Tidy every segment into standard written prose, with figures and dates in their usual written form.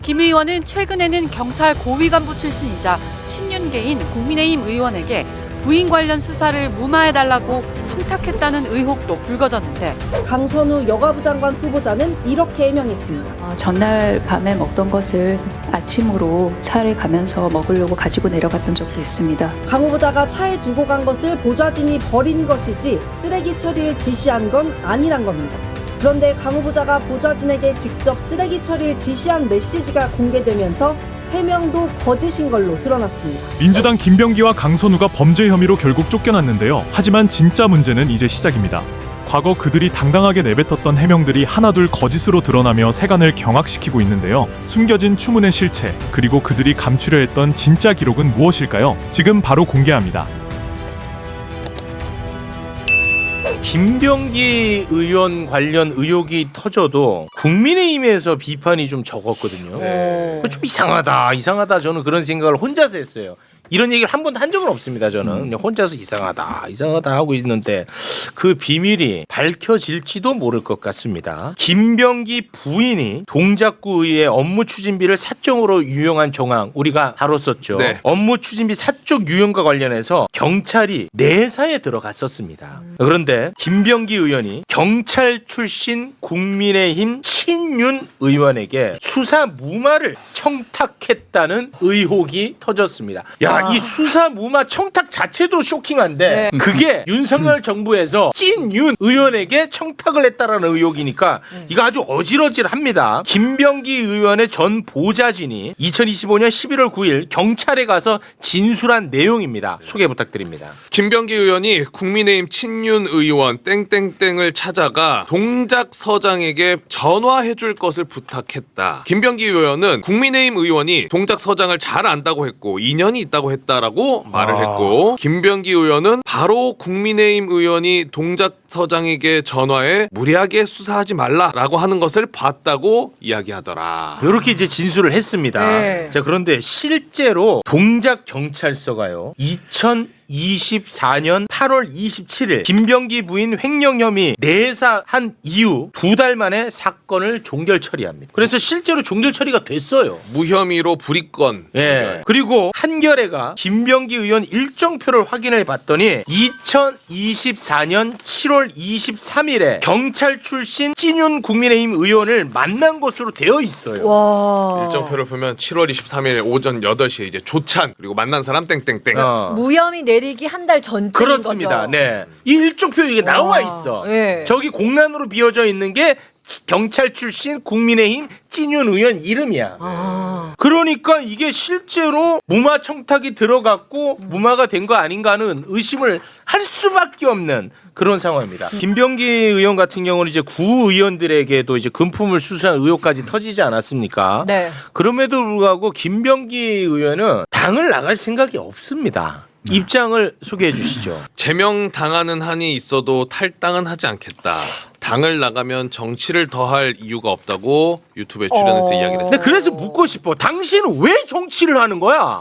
김 의원은 최근에는 경찰 고위 간부 출신이자 친윤계인 국민의힘 의원에게 부인 관련 수사를 무마해달라고 청탁했다는 의혹도 불거졌는데 강선우 여가부 장관 후보자는 이렇게 해명했습니다. 전날 밤에 먹던 것을 아침으로 차에 가면서 먹으려고 가지고 내려갔던 적도 있습니다. 강 후보자가 차에 두고 간 것을 보좌진이 버린 것이지 쓰레기 처리를 지시한 건 아니란 겁니다. 그런데 강 후보자가 보좌진에게 직접 쓰레기 처리를 지시한 메시지가 공개되면서 해명도 거짓인 걸로 드러났습니다. 민주당 김병기와 강선우가 범죄 혐의로 결국 쫓겨났는데요. 하지만 진짜 문제는 이제 시작입니다. 과거 그들이 당당하게 내뱉었던 해명들이 하나둘 거짓으로 드러나며 세간을 경악시키고 있는데요. 숨겨진 추문의 실체, 그리고 그들이 감추려 했던 진짜 기록은 무엇일까요? 지금 바로 공개합니다. 김병기 의원 관련 의혹이 터져도 국민의힘에서 비판이 좀 적었거든요. 좀 이상하다 저는 그런 생각을 혼자서 했어요. 이런 얘기를 한 번도 한 적은 없습니다. 저는 그냥 혼자서 이상하다 하고 있는데 그 비밀이 밝혀질지도 모를 것 같습니다. 김병기 부인이 동작구의회 업무 추진비를 사적으로 유용한 정황 우리가 다뤘었죠. 네. 업무 추진비 사적 유용과 관련해서 경찰이 내사에 들어갔었습니다. 그런데 김병기 의원이 경찰 출신 국민의힘 친윤 의원에게 수사 무마를 청탁했다는 의혹이 터졌습니다. 야, 이 수사 무마 청탁 자체도 쇼킹한데 그게 윤석열 정부에서 찐윤 의원에게 청탁을 했다라는 의혹이니까 이거 아주 어질어질합니다. 김병기 의원의 전 보좌진이 2025년 11월 9일 경찰에 가서 진술한 내용입니다. 소개 부탁드립니다. 김병기 의원이 국민의힘 친윤 의원 땡땡땡을 찾아가 동작서장에게 전화해줄 것을 부탁했다. 김병기 의원은 국민의힘 의원이 동작서장을 잘 안다고 했고 인연이 있다고 했다라고 말을 했고, 김병기 의원은 바로 국민의힘 의원이 동작서장에게 전화해 무리하게 수사하지 말라라고 하는 것을 봤다고 이야기하더라. 이렇게 이제 진술을 했습니다. 자, 그런데 실제로 동작경찰서가요 2024년 8월 27일 김병기 부인 횡령 혐의 내사한 이후 2달 만에 사건을 종결 처리합니다. 그래서 실제로 종결 처리가 됐어요. 무혐의로 불이건. 예. 그리고 한겨레가 김병기 의원 일정표를 확인해 봤더니 2024년 7월 23일에 경찰 출신 찐윤 국민의힘 의원을 만난 것으로 되어 있어요. 와. 일정표를 보면 7월 23일 오전 8시에 이제 조찬 그리고 만난 사람 땡땡땡. 무혐의 내리기 한 달 전쯤인 그렇습니다. 거죠. 네. 이 일정표 이게 나와 있어. 네. 저기 공란으로 비어져 있는 게 경찰 출신 국민의힘 찐윤 의원 이름이야. 그러니까 이게 실제로 무마 청탁이 들어갔고 무마가 된 거 아닌가는 의심을 할 수밖에 없는 그런 상황입니다. 김병기 의원 같은 경우는 이제 구 의원들에게도 이제 금품을 수수한 의혹까지 터지지 않았습니까? 네. 그럼에도 불구하고 김병기 의원은 당을 나갈 생각이 없습니다. 입장을 소개해 주시죠. 제명당하는 한이 있어도 탈당은 하지 않겠다. 당을 나가면 정치를 더할 이유가 없다고 유튜브에 출연해서 이야기를 했어요. 근데 그래서 묻고 싶어. 당신은 왜 정치를 하는 거야?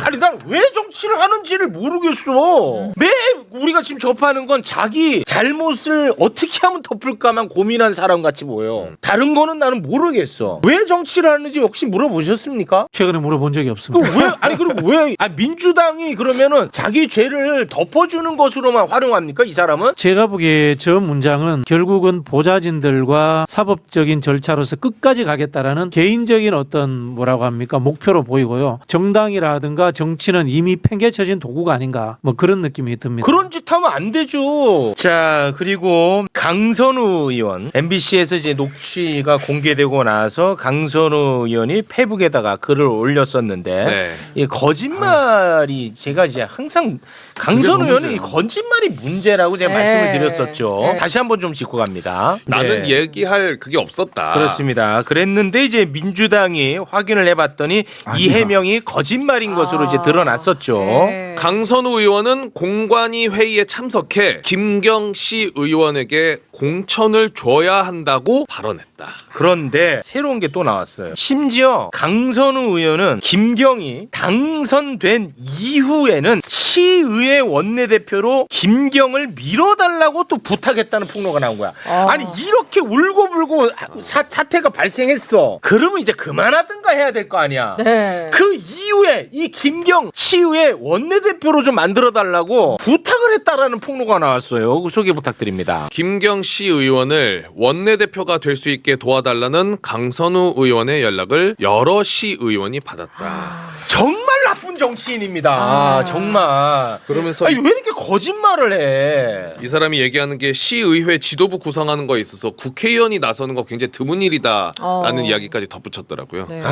아니 난 왜 정치를 하는지를 모르겠어. 매 우리가 지금 접하는 건 자기 잘못을 어떻게 하면 덮을까만 고민한 사람 같이 보여. 다른 거는 나는 모르겠어. 왜 정치를 하는지 혹시 물어보셨습니까? 최근에 물어본 적이 없습니다. 왜 아니 그럼 왜 민주당이 그러면은 자기 죄를 덮어주는 것으로만 활용합니까 이 사람은? 제가 보기에 저 문장은 결국은 보좌진들과 사법적인 절차로서 끝까지 가겠다라는 개인적인 어떤 뭐라고 합니까 목표로 보이고요. 정당이라든가 정치는 이미 팽개쳐진 도구가 아닌가 뭐 그런 느낌이 듭니다. 그런 짓 하면 안 되죠. 자, 그리고 강선우 의원 MBC에서 이제 녹취가 공개되고 나서 강선우 의원이 페북에다가 글을 올렸었는데 네. 이 거짓말이 제가 이제 항상 강선우 의원이 거짓말이 문제라고 제가 말씀을 드렸었죠. 다시 한번 좀 짚고 갑니다. 나는 네. 얘기할 그게 없었다. 그렇습니다. 그랬는데 이제 민주당이 확인을 해봤더니 이 해명이 거짓말인 한 것으로 이제 드러났었죠. 네. 강선우 의원은 공관위 회의에 참석해 김경씨 의원에게 공천을 줘야 한다고 발언했다. 그런데 새로운 게 또 나왔어요. 심지어 강선우 의원은 김경이 당선된 이후에는 시의회 원내대표로 김경을 밀어달라고 또 부탁했다는 폭로가 나온 거야. 아니 이렇게 울고불고 사태가 발생했어. 그러면 이제 그만하든가 해야 될 거 아니야. 네. 그 이후에 이 김경 시의회 원내대표로 좀 만들어달라고 부탁을 했다라는 폭로가 나왔어요. 그 소개 부탁드립니다. 김경씨 의원을 원내대표가 될 수 있게 도와달라는 강선우 의원의 연락을 여러 시의원이 받았다. 정말 나쁜 정치인입니다. 정말. 그러면서 아니, 왜 이렇게 거짓말을 해? 이 사람이 얘기하는 게 시의회 지도부 구성하는 거에 있어서 국회의원이 나서는 거 굉장히 드문 일이다라는 이야기까지 덧붙였더라고요. 네.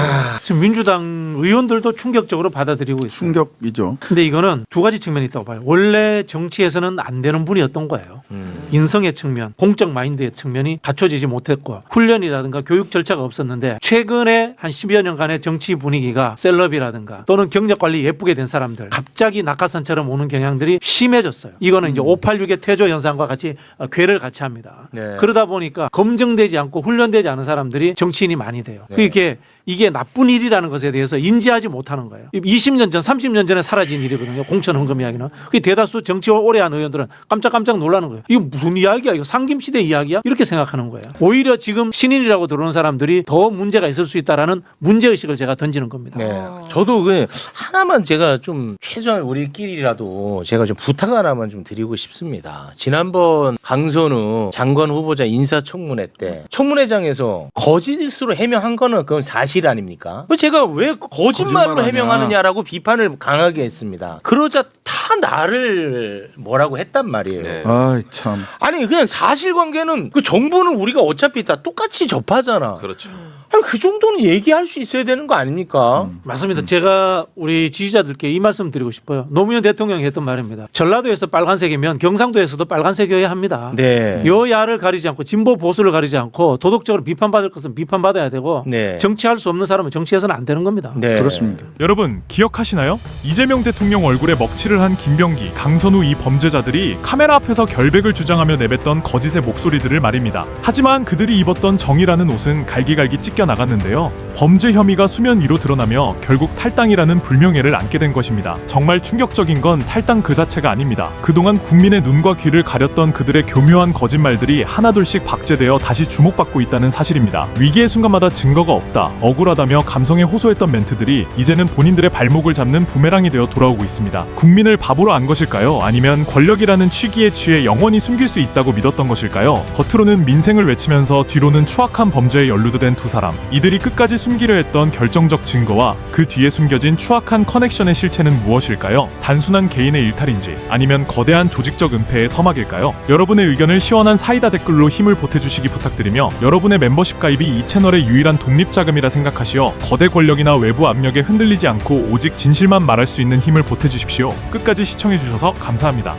지금 민주당 의원들도 충격적으로 받아들이고 있어요. 충격이죠. 근데 이거는 두 가지 측면이 있다고 봐요. 원래 정치에서는 안 되는 분이었던 거예요. 인성의 측면, 공적 마인드의 측면이 갖춰지지 못했고 훈련이라든가 교육 절차가 없었는데 최근에 한 10여 년간의 정치 분위기가 셀럽이라든가 또는 경력 관리 예쁘게 된 사람들 갑자기 낙하산처럼 오는 경향들이 심해졌어요. 이거는 이제 586의 퇴조 현상과 같이 괴를 같이 합니다. 네. 그러다 보니까 검증되지 않고 훈련되지 않은 사람들이 정치인이 많이 돼요. 네. 이게 나쁜 일이라는 것에 대해서 인지하지 못하는 거예요. 20년 전, 30년 전에 사라진 일이거든요. 공천 헌금 이야기는. 그게 대다수 정치 오래 한 의원들은 깜짝깜짝 놀라는 거예요. 이거 무슨 이야기야? 이거 상김시대 이야기야? 이렇게 생각하는 거예요. 오히려 지금 신인이라고 들어오는 사람들이 더 문제가 있을 수 있다라는 문제의식을 제가 던지는 겁니다. 네. 저도 그 하나만 제가 좀 최소한 우리끼리라도 제가 좀 부탁 하나만 좀 드리고 싶습니다. 지난번 강선우 장관 후보자 인사청문회 때 청문회장에서 거짓으로 해명한 거는 그건 사실 아닙니까? 제가 왜 거짓말로 거짓말 해명하느냐라고 비판을 강하게 했습니다. 그러자 다 나를 뭐라고 했단 말이에요. 네. 아 참. 아니 그냥 사실관계는 그 정보는 우리가 어차피 다 똑같이 접하잖아. 그렇죠. 아니, 그 정도는 얘기할 수 있어야 되는 거 아닙니까? 맞습니다. 제가 우리 지지자들께 이 말씀 드리고 싶어요. 노무현 대통령이 했던 말입니다. 전라도에서 빨간색이면 경상도에서도 빨간색이어야 합니다. 네. 여야를 가리지 않고 진보 보수를 가리지 않고 도덕적으로 비판받을 것은 비판받아야 되고 네. 정치할 수 없는 사람은 정치해서는 안 되는 겁니다. 네. 그렇습니다. 여러분 기억하시나요? 이재명 대통령 얼굴에 먹칠을 한 김병기, 강선우 이 범죄자들이 카메라 앞에서 결백을 주장하며 내뱉던 거짓의 목소리들을 말입니다. 하지만 그들이 입었던 정의라는 옷은 갈기갈기 찢겨 나갔는데요. 범죄 혐의가 수면 위로 드러나며 결국 탈당이라는 불명예를 안게 된 것입니다. 정말 충격적인 건 탈당 그 자체가 아닙니다. 그동안 국민의 눈과 귀를 가렸던 그들의 교묘한 거짓말들이 하나둘씩 박제되어 다시 주목받고 있다는 사실입니다. 위기의 순간마다 증거가 없다, 억울하다며 감성에 호소했던 멘트들이 이제는 본인들의 발목을 잡는 부메랑이 되어 돌아오고 있습니다. 국민을 바보로 안 것일까요? 아니면 권력이라는 취기에 취해 영원히 숨길 수 있다고 믿었던 것일까요? 겉으로는 민생을 외치면서 뒤로는 추악한 범죄에 연루된 두 사람. 이들이 끝까지 숨기려 했던 결정적 증거와 그 뒤에 숨겨진 추악한 커넥션의 실체는 무엇일까요? 단순한 개인의 일탈인지 아니면 거대한 조직적 은폐의 서막일까요? 여러분의 의견을 시원한 사이다 댓글로 힘을 보태주시기 부탁드리며 여러분의 멤버십 가입이 이 채널의 유일한 독립자금이라 생각하시어 거대 권력이나 외부 압력에 흔들리지 않고 오직 진실만 말할 수 있는 힘을 보태주십시오. 끝까지 시청해주셔서 감사합니다.